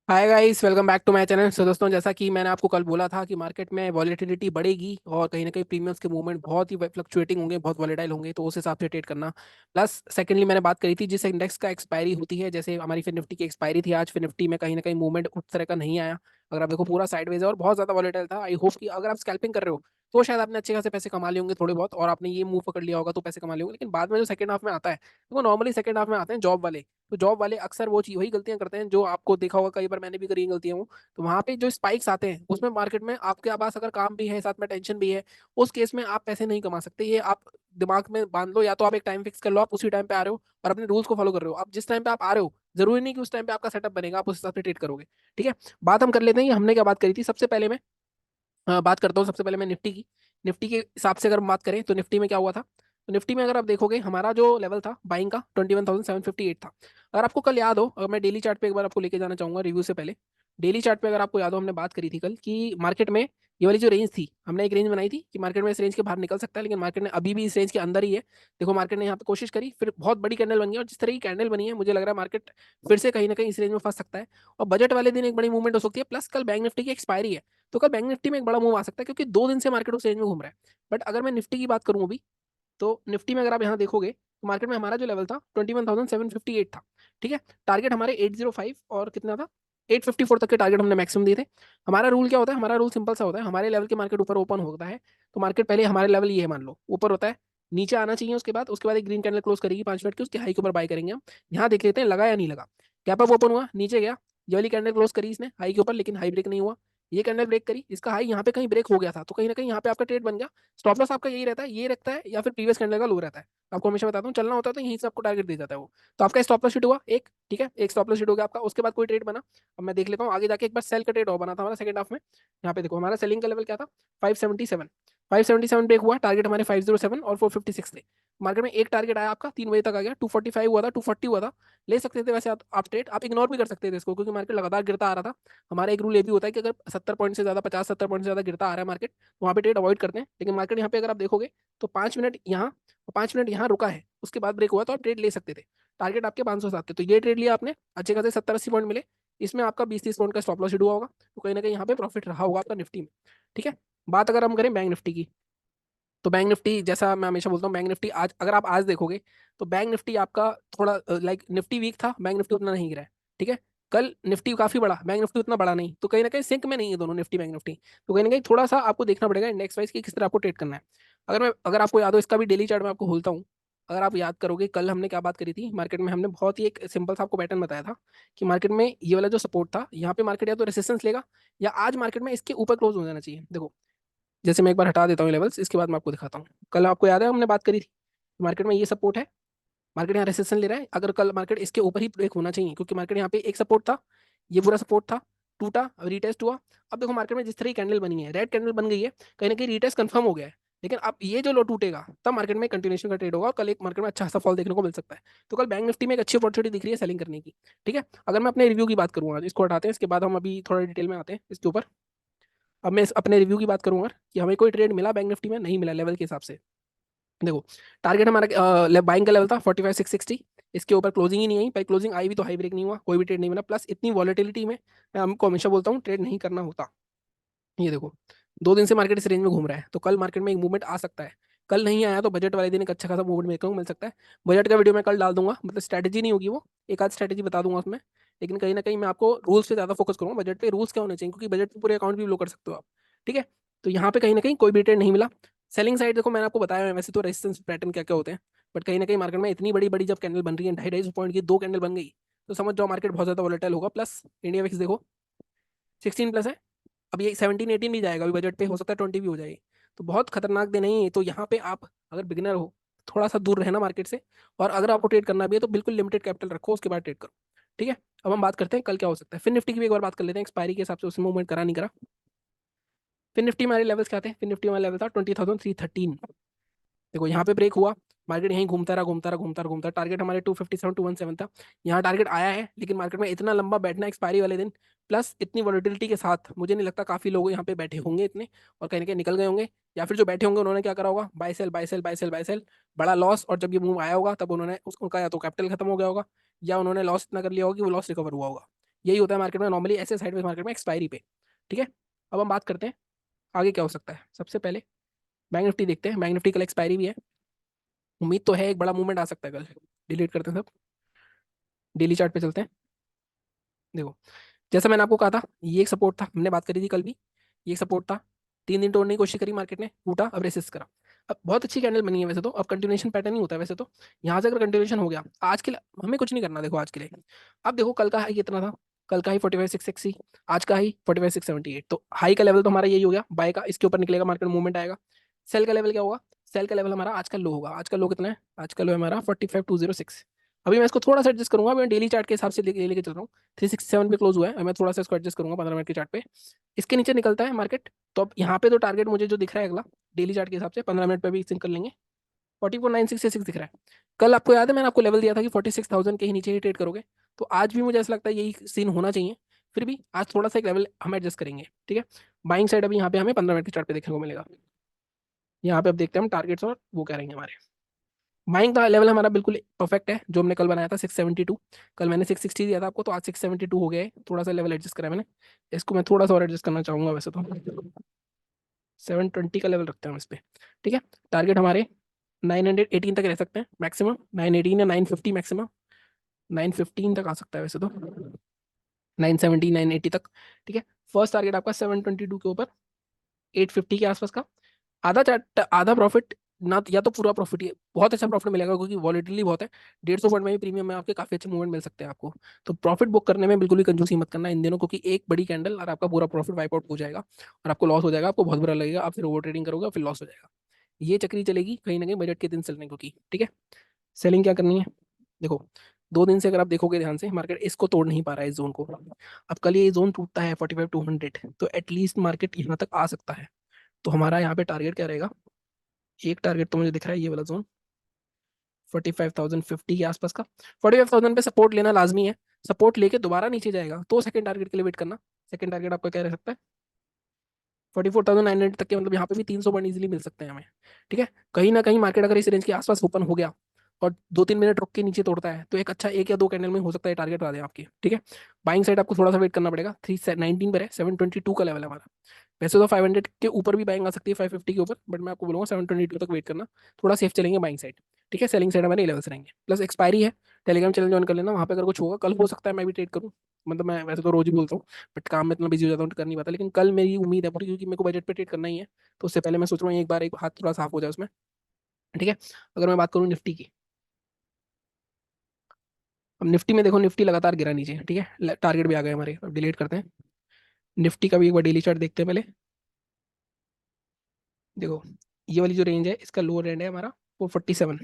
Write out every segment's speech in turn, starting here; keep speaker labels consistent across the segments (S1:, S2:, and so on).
S1: Hi guys, welcome back to my channel. So दोस्तों, जैसा कि मैंने आपको कल बोला था कि मार्केट में वॉलेटिलिटी बढ़ेगी और कहीं ना कहीं प्रीमियम्स के मूवमेंट बहुत ही फ्लक्चुएटिंग होंगे, बहुत वॉलेटाइल होंगे, तो उस हिसाब से ट्रेड करना। प्लस सेकंडली मैंने बात करी थी जिस इंडेक्स का एक्सपायरी होती है, जैसे हमारी फिर निफ्टी की एक्सपायरी थी आज, फिर निफ्टी में कहीं ना कहीं मूवमेंट उस तरह का नहीं आया। अगर आप देखो पूरा साइडवेज है और बहुत ज्यादा वॉलेटाइल था। आई होप कि अगर आप स्कैल्पिंग कर रहे हो तो शायद आपने अच्छे खासे पैसे कमा लिए होंगे थोड़े बहुत, और आपने ये मूव पकड़ लिया होगा तो पैसे कमा लिए होंगे। लेकिन बाद में जो सेकंड हाफ में आता है, तो नॉर्मली सेकंड हाफ में आते हैं जॉब वाले। तो जॉब वाले अक्सर वो चीज वही गलतियां करते हैं जो आपको देखा होगा, कई बार मैंने भी करी है गलतियां वो। तो वहां पे जो स्पाइक्स आते हैं उसमें मार्केट में आपके पास अगर काम भी है साथ में टेंशन भी है, उस केस में आप पैसे नहीं कमा सकते। ये आप दिमाग में बांध लो, या तो आप एक टाइम फिक्स कर लो, आप उसी टाइम पे आ रहे हो और अपने रूल्स को फॉलो कर रहे हो। आप जिस टाइम पे आप आ रहे हो जरूरी नहीं कि उस टाइम पे आपका सेटअप बनेगा, आप उस हिसाब से ट्रेड करोगे। ठीक है, बात हम कर लेते हैं कि हमने क्या बात करी थी। सबसे पहले मैं बात करता हूँ, सबसे पहले मैं निफ्टी की। निफ्टी के हिसाब से अगर हम बात करें तो निफ्टी में क्या हुआ था। तो निफ्टी में अगर आप देखोगे हमारा जो लेवल था बाइंग का 21,758 था। अगर आपको कल याद हो, अगर मैं डेली चार्ट पे एक बार आपको लेके जाना चाहूंगा रिव्यू से पहले। डेली चार्ट पे अगर आपको याद हो, हमने बात करी थी कल कि मार्केट में ये वाली जो रेंज थी, हमने एक रेंज बनाई थी कि मार्केट में इस रेंज के बाहर निकल सकता है, लेकिन मार्केट ने अभी भी इस रेंज के अंदर ही है। देखो मार्केट ने यहाँ पे कोशिश करी, फिर बहुत बड़ी कैंडल बन गई, और जिस तरह की कैंडल बनी है मुझे लग रहा है मार्केट फिर से कहीं ना कहीं इस रेंज में फंस सकता है। और बजट वाले दिन एक बड़ी मूवमेंट हो सकती है, प्लस कल बैंक निफ्टी की एक्सपायरी है। तो कल बैंक निफ्टी में एक बड़ा मूव आ सकता है, क्योंकि 2 दिन से मार्केट उस रेंज में घूम रहा है। बट अगर मैं निफ्टी की बात करूं अभी, तो निफ्टी में अगर आप यहाँ देखोगे तो मार्केट में हमारा जो लेवल था 21,758 था। ठीक है, टारगेट हमारे 805 और कितना था, 854 तक के टारगेट हमने मैक्सिमम दिए थे। हमारा रूल क्या होता है, हमारा रूल सिंपल सा होता है, हमारे लेवल के मार्केट ऊपर ओपन होता है तो मार्केट पहले हमारे लेवल ये है, मान लो ऊपर होता है, नीचे आना चाहिए, उसके बाद एक ग्रीन कैंडल क्लोज करेगी 5 मिनट की, उसके हाई के ऊपर बाय करेंगे हम। यहाँ देख लेते हैं लगा या नहीं लगा। गैप अप ओपन हुआ, नीचे गया, ये वाली कैंडल क्लोज करी इसने हाई के ऊपर, लेकिन हाई ब्रेक नहीं हुआ। ये कैंडल ब्रेक करी, इसका हाई यहाँ पे कहीं ब्रेक हो गया था, तो कहीं ना कहीं यहाँ पे आपका ट्रेड बन गया। स्टॉप लॉस आपका यही रहता है, ये रखता है या फिर प्रीवियस कैंडल का लो रहता है। आपको हमेशा बताता हूँ, चलना होता है तो यहीं से आपको टारगेट दे जाता है वो। तो आपका स्टॉप लॉस हिट हुआ एक, ठीक है, एक स्टॉप लॉस हिट हो गया आपका, उसके बाद कोई ट्रेड बना। अब मैं देख लेता हूँ आगे जाके, एक बार सेल का ट्रेड और बना था हमारा सेकंड हाफ में। यहाँ पे देखो हमारा सेलिंग का लेवल क्या था, 577। 577 ब्रेक हुआ, टारगेट हमारे 507 और 456 थे। मार्केट में एक टारगेट आया आपका 3 बजे तक आ गया, 245 हुआ था, 240 हुआ था। ले सकते थे वैसे आप ट्रेड, आप इग्नोर भी कर सकते थे इसको, क्योंकि मार्केट लगातार गिरता आ रहा था। हमारा एक रूल ये भी होता है कि अगर 70 पॉइंट से ज्यादा, 50-70 पॉइंट से ज्यादा गिरता आ रहा है मार्केट, तो वहाँ पे ट्रेड अवॉइड करते हैं। लेकिन मार्केट यहाँ पे अगर आप देखोगे तो 5 मिनट यहाँ और 5 मिनट यहाँ रुका है, उसके बाद ब्रेक हुआ, तो आप ट्रेड ले सकते थे। टारगेट आपके 507 थे, तो ये ट्रेड लिया आपने, अच्छे खासे 70-80 पॉइंट मिले। इसमें आपका 20-30 पॉइंट का स्टॉप लॉस हिट हुआ होगा, तो कहीं ना कहीं यहाँ पे प्रॉफिट रहा होगा आपका निफ्टी में। ठीक है, बात अगर हम करें बैंक निफ्टी की, तो बैंक निफ्टी जैसा मैं हमेशा बोलता हूँ, बैंक निफ्टी आज अगर आप आज देखोगे तो बैंक निफ्टी आपका थोड़ा लाइक निफ्टी वीक था, बैंक निफ्टी उतना नहीं गिरा है। ठीक है, कल निफ्टी काफी बड़ा, बैंक निफ्टी उतना बड़ा नहीं, तो कहीं ना कहीं सिंक में नहीं है दोनों, निफ्टी बैंक निफ्टी। तो कहीं ना कहीं थोड़ा सा आपको देखना पड़ेगा इंडेक्स वाइज कि किस तरह आपको ट्रेड करना है। अगर आपको याद हो, इसका भी डेली चार्ट में आपको खोलता हूँ। अगर आप याद करोगे कल हमने क्या बात करी थी, मार्केट में हमने बहुत ही एक सिंपल सा आपको पैटर्न बताया था कि मार्केट में ये वाला जो सपोर्ट था, यहाँ पे मार्केट या तो रेसिस्टेंस लेगा, या आज मार्केट में इसके ऊपर क्लोज हो जाना चाहिए। देखो, जैसे मैं एक बार हटा देता हूँ लेवल्स, इसके बाद मैं आपको दिखाता हूँ। कल आपको याद है हमने बात करी थी, मार्केट में ये सपोर्ट है, मार्केट यहाँ रेसिस्टेंस ले रहा है, अगर कल मार्केट इसके ऊपर ही ब्रेक होना चाहिए, क्योंकि मार्केट यहाँ पे एक सपोर्ट था, ये पूरा सपोर्ट था, टूटा, रीटेस्ट हुआ। अब देखो मार्केट में जिस तरह की कैंडल बनी है, रेड कैंडल बन गई है, कहीं ना कहीं रीटेस्ट कंफर्म हो गया है। लेकिन अब ये जो लो टूटेगा तब मार्केट में कंटिन्यूशन का ट्रेड होगा, और कल एक मार्केट में अच्छा खासा फॉल देखने को मिल सकता है। तो कल बैंक निफ्टी में एक अच्छी अपॉर्चुनिटी दिख रही है सेलिंग करने की। ठीक है, अगर मैं अपने रिव्यू की बात करूँ, आज इसको हटाते हैं, इसके बाद हम अभी थोड़ा डिटेल में आते हैं इसके ऊपर। अब मैं अपने रिव्यू की बात करूंगा कि हमें कोई ट्रेड मिला बैंक निफ्टी में, नहीं मिला लेवल के हिसाब से। देखो, टारगेट हमारा बाइंग का लेवल था 45,660, इसके ऊपर क्लोजिंग ही नहीं आई, भाई क्लोजिंग आई भी तो हाई ब्रेक नहीं हुआ, कोई भी ट्रेड नहीं मिला। प्लस इतनी वॉलेटिलिटी में मैं हमको हमेशा बोलता हूँ ट्रेड नहीं करना होता। ये देखो, 2 दिन से मार्केट इस रेंज में घूम रहा है, तो कल मार्केट में एक मूवमेंट आ सकता है। कल नहीं आया तो बजट वाले दिन एक अच्छा खासा मूवमेंट मेरे को मिल सकता है। बजट का वीडियो मैं कल डाल दूंगा, मतलब स्ट्रैटेजी नहीं होगी वो, एक आध स्ट्रैटेजी बता दूंगा उसमें। लेकिन कहीं ना कहीं मैं आपको रूल्स पे ज्यादा फोकस करूंगा, बजट पे रूल्स क्या होने चाहिए, क्योंकि बजट पे पूरे अकाउंट भी लो कर सकते हो आप। ठीक है, तो यहाँ पे कहीं ना कहीं कोई भी ट्रेड नहीं मिला। सेलिंग साइड देखो, मैंने आपको बताया है वैसे तो रेजिस्टेंस पैटर्न क्या क्या होते हैं, बट कहीं ना कहीं मार्केट में इतनी बड़ी बड़ी जब कैंडल बन रही है, 250-250 पॉइंट की 2 कैंडल बन गई, तो समझ जाओ मार्केट बहुत ज्यादा वोलेटाइल होगा। प्लस इंडिया विक्स देखो 16 प्लस है, अब ये 17-18 भी जाएगा, अभी बजट पे हो सकता है 20 भी हो जाए। तो बहुत खतरनाक दिन है ये। तो यहाँ पे आप अगर बिगिनर हो, थोड़ा सा दूर रहना मार्केट से, और अगर आपको ट्रेड करना भी है तो बिल्कुल लिमिटेड कैपिटल रखो, उसके बाद ट्रेड करो। ठीक है, अब हम बात करते हैं कल क्या हो सकता है। फिर निफ्टी की भी एक बार बात कर लेते हैं, एक्सपायरी के हिसाब से उसमें मूवमेंट करा नहीं करा। फिर निफ्टी हमारे लेवल्स क्या थे, फिर निफ्टी हमारा लेवल था 20,313। देखो यहाँ पे ब्रेक हुआ, मार्केट यहीं घूमता रहा घूमता रहा घूमता रहा घूमता, टारगेट हमारे 257-217 था। यहाँ टारगेट आया है, लेकिन मार्केट में इतना लंबा बैठना एक्सपायरी वाले दिन, प्लस इतनी वॉलिटिलिटी के साथ, मुझे नहीं लगता काफी लोग यहाँ पे बैठे होंगे इतने, और कहीं ना कहीं निकल गए होंगे। या फिर जो बैठे होंगे उन्होंने क्या करा होगा, buy sell buy sell buy sell buy sell, बड़ा लॉस, और जब ये मूव आया होगा तब उन्होंने उनका या तो कैपिटल खत्म हो गया होगा, या उन्होंने लॉस इतना कर लिया होगा कि वो लॉस रिकवर हुआ होगा। यही होता है मार्केट में नॉर्मली, ऐसे साइडवेज मार्केट में एक्सपायरी पे। ठीक है, अब हम बात करते हैं आगे क्या हो सकता है। सबसे पहले बैंक निफ्टी देखते हैं। बैंक निफ्टी कल एक्सपायरी भी है, उम्मीद तो है एक बड़ा मूवमेंट आ सकता है कल। डिलीट करते हैं सब, डेली चार्ट पे चलते हैं। देखो, जैसा मैंने आपको कहा था, ये एक सपोर्ट था, हमने बात करी थी कल भी, ये एक सपोर्ट था। 3 दिन तोड़ने की कोशिश करी मार्केट ने, टूटा, अब रेसिस्ट करा। अब बहुत अच्छी कैंडल बनी है वैसे तो, अब कंटिन्यूएशन पैटर्न ही होता है वैसे तो। यहाँ से अगर कंटिन्यूएशन हो गया आज के लिए, हमें कुछ नहीं करना, देखो आज के लिए। अब देखो कल का हाई कितना था, कल का हाई 45,660, आज का हाई 45,678। तो हाई का लेवल तो हमारा यही हो गया बाय का, इसके ऊपर निकलेगा मार्केट, मूवमेंट आएगा। सेल का लेवल क्या होगा, सेल का लेवल हमारा आज का लो होगा। आज का लो कितना है, आज का लो है हमारा 45,206। अभी मैं इसको थोड़ा सा एडजस्ट करूंगा, मैं डेली चार्ट के हिसाब से लेके चल रहा हूँ। 367 पे क्लोज हुआ है, अब मैं थोड़ा सा इसको एडजस्ट करूंगा 15 मिनट के चार्ट पे। इसके नीचे निकलता है मार्केट, तो अब यहाँ पे तो टारगेट मुझे जो दिख रहा है अगला, डेली चार्ट के हिसाब से 15 मिनट पे भी सिंक कर लेंगे। 44,966 दिख रहा है। कल आपको याद है मैंने आपको लेवल दिया था कि 46,000 के ही नीचे ही ट्रेड करोगे, तो आज भी मुझे ऐसा लगता है यही सीन होना चाहिए। फिर भी आज थोड़ा सा एक लेवल हम एडजस्ट करेंगे, ठीक है। बाइंग साइड अभी यहाँ पे हमें 15 मिनट के चार्ट पे देखने को मिलेगा। यहाँ पे अब देखते हैं हम टारगेट्स और वो क्या रहेंगे हमारे। बाइंग का लेवल हमारा बिल्कुल परफेक्ट है, जो हमने कल बनाया था 672। कल मैंने 660 दिया था आपको, तो आज 672 हो गया है। थोड़ा सा लेवल एडजस्ट करा है मैंने, इसको मैं थोड़ा सा और एडजस्ट करना चाहूंगा वैसे तो। 720 का लेवल रखते हैं हम इस पे, ठीक है। टारगेट हमारे 918 तक रह सकते हैं मैक्सिमम, 918 या 950 मैक्सिमम। 915 तक आ सकता है वैसे तो, 970 980 तक, ठीक है। फर्स्ट टारगेट आपका 722 के ऊपर, 850 के आसपास का। आधा चार्ट, आधा प्रॉफिट ना, या तो पूरा प्रॉफिट, ही बहुत अच्छा प्रॉफिट मिलेगा क्योंकि वॉलेटिलिटी बहुत है। 150 पॉइंट में भी प्रीमियम में आपके काफी अच्छे मूवमेंट मिल सकते हैं आपको। तो प्रॉफिट बुक करने में बिल्कुल भी कंजूसी मत करना इन दिनों, क्योंकि एक बड़ी कैंडल और आपका पूरा प्रॉफिट वाइप आउट हो जाएगा और आपको लॉस हो जाएगा, आपको बहुत बुरा लगेगा, आप फिर ओवर ट्रेडिंग करोगे फिर लॉस हो जाएगा। ये चक्री चलेगी कहीं ना कहीं बजट के दिन चलने को की, ठीक है। सेलिंग क्या करनी है, देखो 2 दिन से अगर आप देखोगे ध्यान से, मार्केट इसको तोड़ नहीं पा रहा है इस जोन को। अब कल ये जोन टूटता है 45,200, तो एटलीस्ट मार्केट यहाँ तक आ सकता है। तो हमारा यहाँ पे टारगेट क्या रहेगा, एक टारगेट तो मुझे दिख रहा है ये वाला जोन, 45,050 के आसपास का। 45,000 पे सपोर्ट लेना लाजमी है, सपोर्ट लेके दोबारा नीचे जाएगा तो सेकंड टारगेट के लिए वेट करना। सेकंड टारगेट आपका क्या रह सकता है, 44,900 तक के, मतलब यहाँ पे भी 300 पॉइंट इजीली मिल सकते हैं हमें, ठीक है। कहीं ना कहीं मार्केट अगर इस रेंज के आसपास ओपन हो गया और 2-3 मिनट रुक के नीचे तोड़ता है, तो एक अच्छा एक या दो कैंडल में हो सकता है टारगेट आ जाए आपकी, ठीक है। बाइंग साइड आपको थोड़ा सा वेट करना पड़ेगा, 319 पर है, 722 का लेवल है हमारा। वैसे तो 500 के ऊपर भी बाइंग आ सकती है, 550 के ऊपर, बट मैं आपको बोलूंगा 722 तक वेट करना, थोड़ा सेफ चलेंगे बाइंग साइड, ठीक है। सेलिंग साइड हमारे लेवल्स रहेंगे, प्लस एक्सपायरी है। टेलीग्राम चैनल ज्वाइन कर लेना, वहाँ पे अगर कुछ होगा कल हो सकता है मैं भी ट्रेड करूँ, मतलब मैं वैसे तो रोज ही बोलता हूँ, बट काम में इतना बिजी हो जाता हूँ तो कर नहीं पाता, लेकिन कल मेरी उम्मीद है पूरी, क्योंकि मेरे को बजट पे ट्रेड करना ही है। तो उससे पहले मैं सोच रहा हूँ एक बार एक हाथ थोड़ा साफ हो जाए उसमें, ठीक है। अगर मैं बात करूँ निफ्टी की, अब निफ्टी में देखो, निफ्टी लगातार गिरा नीचे, ठीक है, टारगेट भी आ गए हमारे, अब डिलीट करते हैं। निफ्टी का भी एक बार डेली चार्ट देखते हैं पहले। देखो, ये वाली जो रेंज है इसका लोअर रेंज है हमारा 447।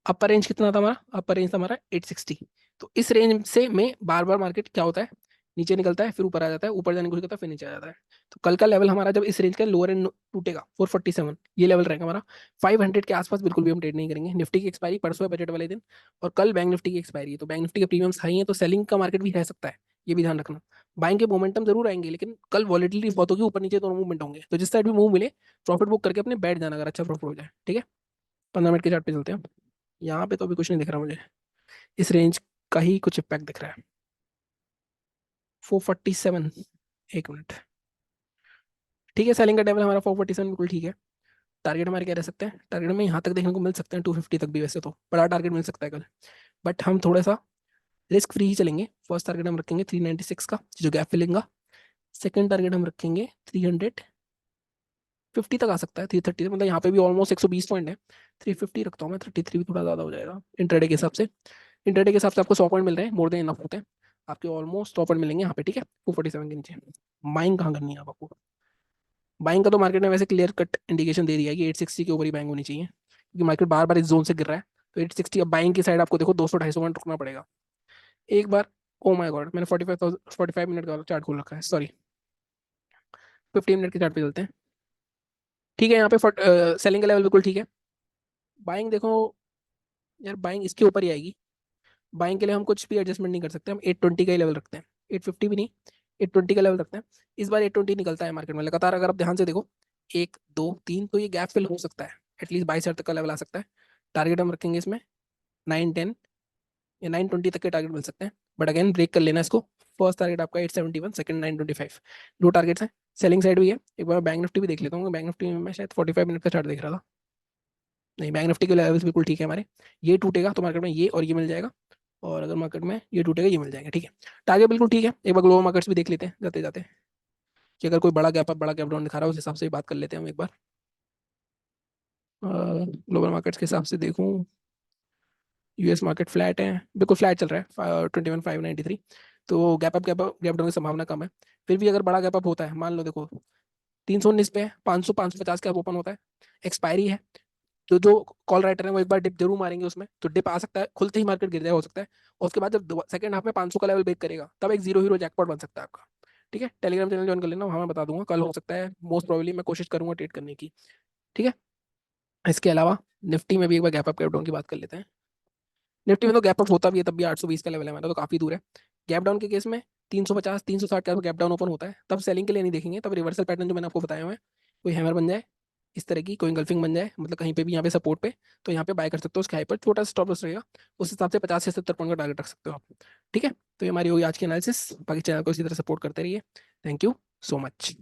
S1: अपर रेंज कितना था हमारा, अपर रेंज था हमारा 860। तो इस रेंज से में बार बार मार्केट क्या होता है, नीचे निकलता है, फिर ऊपर आ जाता है, ऊपर जाने की कोशिश करता है, फिर नीचे आ जाता है। तो कल का लेवल हमारा जब इस रेंज का लोअर एंड टूटेगा 447, ये लेवल रहेगा हमारा। 500 के आसपास बिल्कुल भी हम ट्रेड नहीं करेंगे। निफ्टी की एक्सपायरी परसों है, बजट वाले दिन, और कल बैंक निफ्टी की एक्सपायरी है, तो बैंक निफ्टी के प्रीमियम्स हाई है, तो सेलिंग का मार्केट भी रह सकता है, ये भी ध्यान रखना। बाइंग के मोमेंटम जरूर आएंगे, लेकिन कल वॉलेटिलिटी बहुत होगी, ऊपर नीचे दोनों मूवमेंट होंगे, तो जिस साइड भी मूव मिले प्रॉफिट बुक करके अपने बैठ जाना अगर अच्छा प्रॉफिट हो जाए, ठीक है। 15 मिनट के चार्ट पे चलते हैं। यहाँ पे तो अभी कुछ नहीं दिख रहा मुझे, इस रेंज का ही कुछ इम्पैक्ट दिख रहा है। 447, एक मिनट, ठीक है। सेलिंग का लेवल हमारा 447 बिल्कुल ठीक है। टारगेट हमारे क्या रह सकते हैं, टारगेट में यहाँ तक देखने को मिल सकते हैं 250 तक भी, वैसे तो बड़ा टारगेट मिल सकता है कल, बट हम थोड़ा सा रिस्क फ्री ही चलेंगे। फर्स्ट टारगेट हम रखेंगे 396 का, जो गैप फिलिंग का। सेकंड टारगेट हम रखेंगे 350 तक आ सकता है, 330, मतलब यहाँ पे भी ऑलमोस्ट 120 पॉइंट है। 350 रखता हूँ मैं, 33 भी थोड़ा ज़्यादा हो जाएगा इंट्राडे के हिसाब से। इंट्राडे के हिसाब से आपको 100 पॉइंट मिल रहे हैं, मोर देन इनफ होते हैं आपके, ऑलमोस्ट 100 पॉइंट मिलेंगे यहाँ पे, ठीक है। 247 के नीचे बाइंग कहाँ करनी है अब आपको। बाइंग का तो मार्केट ने वैसे क्लियर कट इंडिकेशन दे दिया है कि 860 के ऊपर ही बाइंग होनी चाहिए, क्योंकि मार्केट बार बार इस जोन से गिर रहा है। तो 860, अब बाइंग की साइड आपको देखो 200-250 मिनट रुकना पड़ेगा एक बार। ओ माय गॉड, मैंने 45 मिनट का चार्ट खोल रखा है, सॉरी। 15 मिनट के चार्ट पे चलते हैं, ठीक है। यहाँ पे सेलिंग का लेवल बिल्कुल ठीक है। बाइंग देखो यार, बाइंग इसके ऊपर ही आएगी। बाइंग के लिए हम कुछ भी एडजस्टमेंट नहीं कर सकते, हम 820 का ही लेवल रखते हैं, 850 भी नहीं, 820 का लेवल रखते हैं। इस बार 820 निकलता है मार्केट में लगातार, अगर आप ध्यान से देखो 1 2 3, तो ये गैप फिल हो सकता है, एटलीस्ट 22,000 तक का लेवल आ सकता है। टारगेट हम रखेंगे इसमें 910 या 920 तक के टारगेट मिल सकते हैं, बट अगेन ब्रेक कर लेना इसको। फर्स्ट टारगेट आपका 871, सेकंड 925, दो टारगेट्स हैं। सेलिंग साइड भी है। एक बार बैंक निफ्टी भी देख लेता हूँ। बैंक निफ्टी में मैं शायद 45 मिनट का चार्ट देख रहा था। नहीं, बैंक निफ्टी के लेवल्स बिल्कुल ठीक है हमारे। ये टूटेगा तो मार्केट में ये और ये मिल जाएगा, और अगर मार्केट में ये टूटेगा ये मिल जाएगा, ठीक है। टारगेट बिल्कुल ठीक है। एक बार ग्लोबल मार्केट्स भी देख लेते हैं जाते जाते, कि अगर कोई बड़ा गैप अप बड़ा गैप डाउन दिखा रहा है उस हिसाब से भी बात कर लेते हैं हम एक बार। ग्लोबल मार्केट्स के हिसाब से देखूं, यूएस मार्केट फ्लैट है, बिल्कुल फ्लैट चल रहा है 21,593। तो गैप डाउन की संभावना कम है। फिर भी अगर बड़ा गैप अप होता है, मान लो देखो 319 पे है, 500 550 का ओपन होता है, एक्सपायरी है, तो जो कॉल राइटर है वो एक बार डिप जरूर मारेंगे उसमें, तो डिप आ सकता है, खुलते ही मार्केट गिर जाए हो सकता है। और उसके बाद जब सेकंड हाफ में 500 का लेवल ब्रेक करेगा तब एक जीरो हीरो जैकपॉट बन सकता है आपका। ठीक है, टेलीग्राम चैनल ज्वाइन कर लेना, वहाँ मैं बता दूंगा, कल हो सकता है, मोस्ट प्रोबेबली मैं कोशिश करूंगा ट्रेड करने की। ठीक है। इसके अलावा निफ्टी में भी एक बार गैप अप गैप डाउन की बात कर लेते हैं। निफ्टी में तो गैप अप होता भी है तब भी 820 का लेवल है हमारा, तो काफी दूर है। गैप डाउन के केस में 350 360 का गैप डाउन ओपन होता है तब सेलिंग के लिए नहीं देखेंगे, तब रिवर्सल पैटर्न जो मैंने आपको बताया हुआ है, कोई हैमर बन जाए इस तरह की, कोई गल्फिंग बन जाए, मतलब कहीं पे भी यहाँ पे सपोर्ट पे, तो यहाँ पे बाय कर सकते हो। उसके हाई पर छोटा स्टॉप लॉस रहेगा, उस हिसाब से 50 से 70 पॉइंट का टारगेट रख सकते हो आप। ठीक है। तो ये हमारी होगी आज की एनालिसिस, बाकी चैनल को इसी तरह सपोर्ट करते रहिए। Thank you so much.